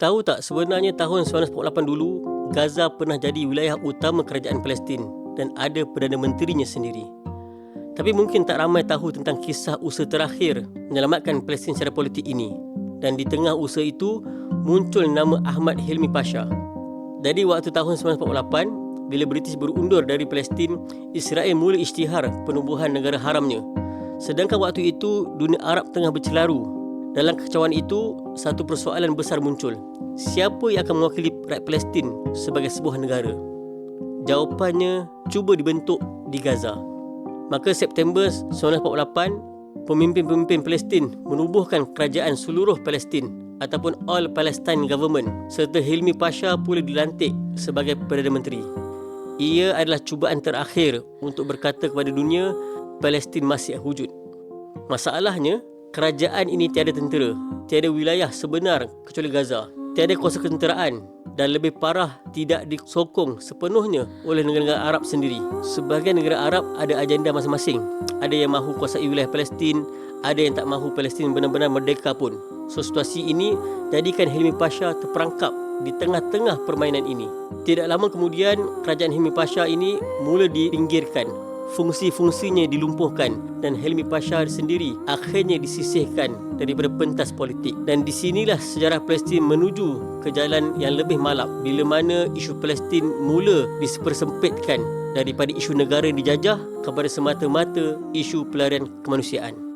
Tahu tak, sebenarnya tahun 1948 dulu, Gaza pernah jadi wilayah utama kerajaan Palestin dan ada Perdana Menterinya sendiri. Tapi mungkin tak ramai tahu tentang kisah usaha terakhir menyelamatkan Palestin secara politik ini. Dan di tengah usaha itu, muncul nama Ahmad Hilmi Pasha. Jadi waktu tahun 1948, bila British berundur dari Palestin, Israel mula isytihar penubuhan negara haramnya. Sedangkan waktu itu, dunia Arab tengah bercelaru. Dalam kekacauan itu, satu persoalan besar muncul. Siapa yang akan mewakili rakyat Palestin sebagai sebuah negara? Jawapannya, cuba dibentuk di Gaza. Maka September 1948, pemimpin-pemimpin Palestin menubuhkan kerajaan seluruh Palestin ataupun All Palestine Government, serta Hilmi Pasha pula dilantik sebagai Perdana Menteri. Ia adalah cubaan terakhir untuk berkata kepada dunia, Palestin masih wujud. Masalahnya, kerajaan ini tiada tentera, tiada wilayah sebenar kecuali Gaza, tiada kuasa ketenteraan dan lebih parah, tidak disokong sepenuhnya oleh negara-negara Arab sendiri. Sebahagian negara Arab ada agenda masing-masing. Ada yang mahu kuasai wilayah Palestin, ada yang tak mahu Palestin benar-benar merdeka pun. So, situasi ini jadikan Hilmi Pasha terperangkap di tengah-tengah permainan ini. Tidak lama kemudian, kerajaan Hilmi Pasha ini mula dipinggirkan. Fungsi-fungsinya dilumpuhkan dan Hilmi Pasha sendiri akhirnya disisihkan daripada pentas politik. Dan di sinilah sejarah Palestin menuju ke jalan yang lebih malap, bila mana isu Palestin mula dipersempitkan daripada isu negara yang dijajah kepada semata-mata isu pelarian kemanusiaan.